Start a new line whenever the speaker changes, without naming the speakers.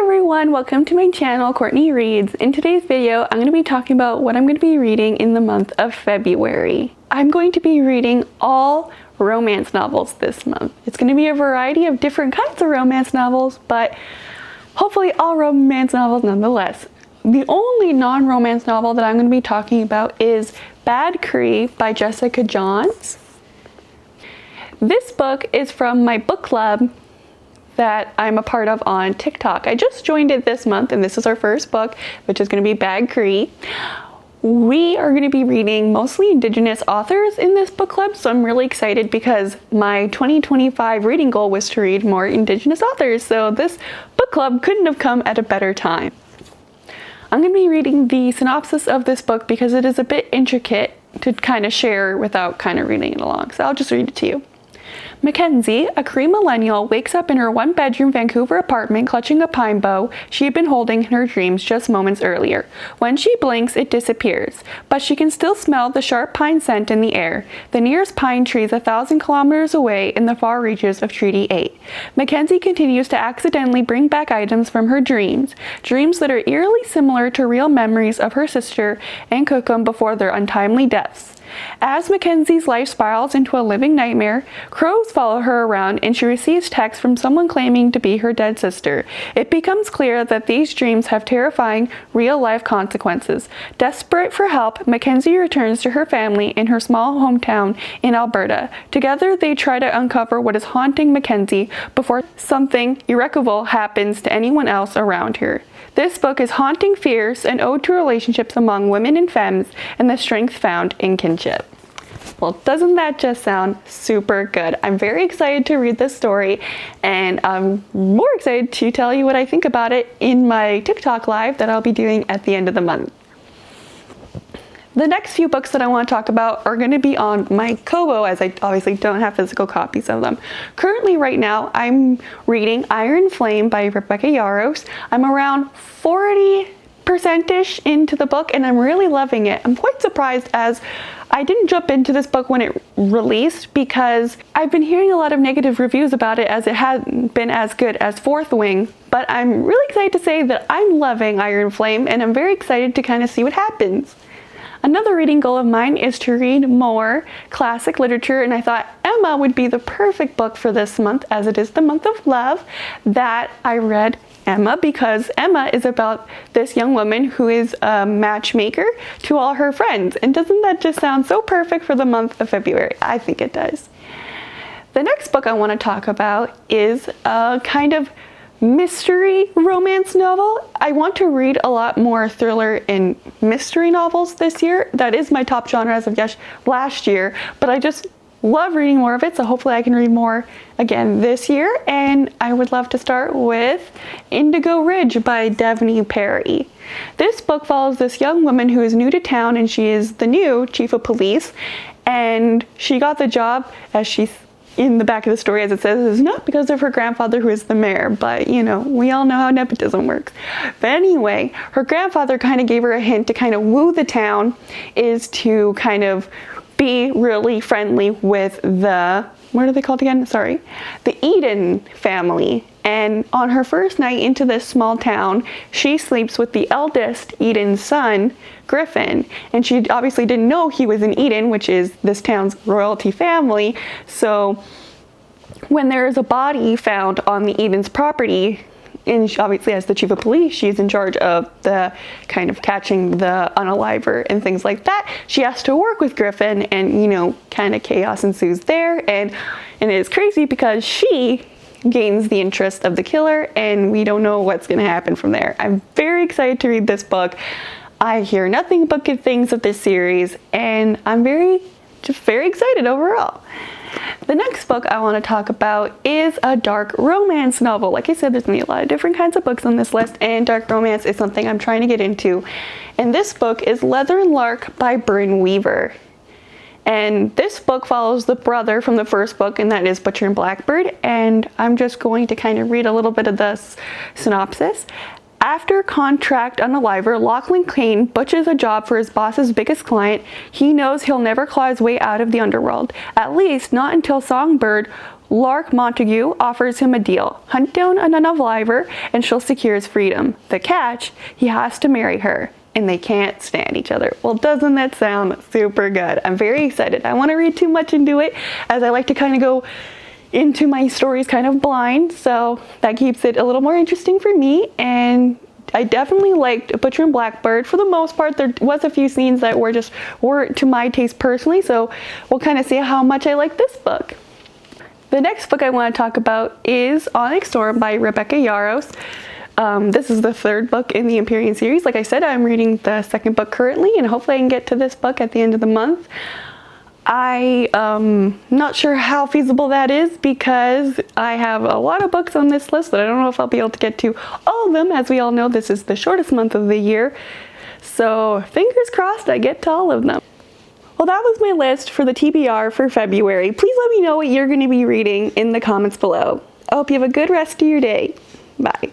everyone, welcome to my channel, Courtney Reads. In today's video, I'm going to be talking about what I'm going to be reading in the month of February. I'm going to be reading all romance novels this month. It's going to be a variety of different kinds of romance novels, but hopefully all romance novels nonetheless. The only non-romance novel that I'm going to be talking about is Bad Cree by Jessica Johns. This book is from my book club that I'm a part of on TikTok. I just joined it this month, and this is our first book, which is going to be Bad Cree. We are going to be reading mostly Indigenous authors in this book club, so I'm really excited because my 2025 reading goal was to read more Indigenous authors, so this book club couldn't have come at a better time. I'm going to be reading the synopsis of this book because it is a bit intricate to kind of share without kind of reading it along, so I'll just read it to you. Mackenzie, a Cree millennial, wakes up in her one-bedroom Vancouver apartment clutching a pine bough she had been holding in her dreams just moments earlier. When she blinks, it disappears, but she can still smell the sharp pine scent in the air. The nearest pine tree is 1,000 kilometers away in the far reaches of Treaty 8. Mackenzie continues to accidentally bring back items from her dreams that are eerily similar to real memories of her sister and Cookum before their untimely deaths. As Mackenzie's life spirals into a living nightmare, crows follow her around and she receives texts from someone claiming to be her dead sister. It becomes clear that these dreams have terrifying, real-life consequences. Desperate for help, Mackenzie returns to her family in her small hometown in Alberta. Together, they try to uncover what is haunting Mackenzie before something irrecoverable happens to anyone else around her. This book is haunting, fierce, and ode to relationships among women and femmes and the strength found in kinship. Well, doesn't that just sound super good? I'm very excited to read this story, and I'm more excited to tell you what I think about it in my TikTok live that I'll be doing at the end of the month. The next few books that I want to talk about are going to be on my Kobo, as I obviously don't have physical copies of them. Currently, right now, I'm reading Iron Flame by Rebecca Yarros. I'm around 40%-ish into the book, and I'm really loving it. I'm quite surprised as I didn't jump into this book when it released because I've been hearing a lot of negative reviews about it as it hadn't been as good as Fourth Wing, but I'm really excited to say that I'm loving Iron Flame, and I'm very excited to kind of see what happens. Another reading goal of mine is to read more classic literature, and I thought Emma would be the perfect book for this month, as it is the month of love, that I read Emma because Emma is about this young woman who is a matchmaker to all her friends. And doesn't that just sound so perfect for the month of February? I think it does. The next book I want to talk about is a kind of mystery romance novel. I want to read a lot more thriller and mystery novels this year. That is my top genre as of last year, but I just love reading more of it, so hopefully I can read more again this year. And I would love to start with Indigo Ridge by Devney Perry. This book follows this young woman who is new to town, and she is the new chief of police, and she got the job, as she's in the back of the story, as it says, is not because of her grandfather who is the mayor, but you know, we all know how nepotism works. But anyway, her grandfather kind of gave her a hint to kind of woo the town, is to kind of be really friendly with the, what are they called again? Sorry. The Eden family. And on her first night into this small town, she sleeps with the eldest Eden's son, Griffin. And she obviously didn't know he was in Eden, which is this town's royalty family. So when there is a body found on the Eden's property, and she, obviously as the chief of police, she's in charge of the kind of catching the unaliver and things like that. She has to work with Griffin, and you know, kind of chaos ensues there, and it is crazy because she gains the interest of the killer, and we don't know what's going to happen from there. I'm very excited to read this book. I hear nothing but good things of this series, and I'm very excited overall. The next book I want to talk about is a dark romance novel. Like I said, there's going to be a lot of different kinds of books on this list, and dark romance is something I'm trying to get into. And this book is Leather and Lark by Bryn Weaver. And this book follows the brother from the first book, and that is Butcher and Blackbird. And I'm just going to kind of read a little bit of the synopsis. After contract unaliver, Lachlan Kane butches a job for his boss's biggest client. He knows he'll never claw his way out of the underworld, at least not until Songbird Lark Montague offers him a deal. Hunt down an unaliver and she'll secure his freedom. The catch, he has to marry her and they can't stand each other. Well, doesn't that sound super good? I'm very excited. I want to read too much into it as I like to kind of go into my stories kind of blind. So that keeps it a little more interesting for me. And I definitely liked Butcher and Blackbird. For the most part, there was a few scenes that weren't to my taste personally. So we'll kind of see how much I like this book. The next book I want to talk about is Onyx Storm by Rebecca Yarros. This is the third book in the Empyrean series. Like I said, I'm reading the second book currently, and hopefully I can get to this book at the end of the month. I'm not sure how feasible that is because I have a lot of books on this list that I don't know if I'll be able to get to all of them. As we all know, this is the shortest month of the year. So fingers crossed I get to all of them. Well, that was my list for the TBR for February. Please let me know what you're going to be reading in the comments below. I hope you have a good rest of your day. Bye.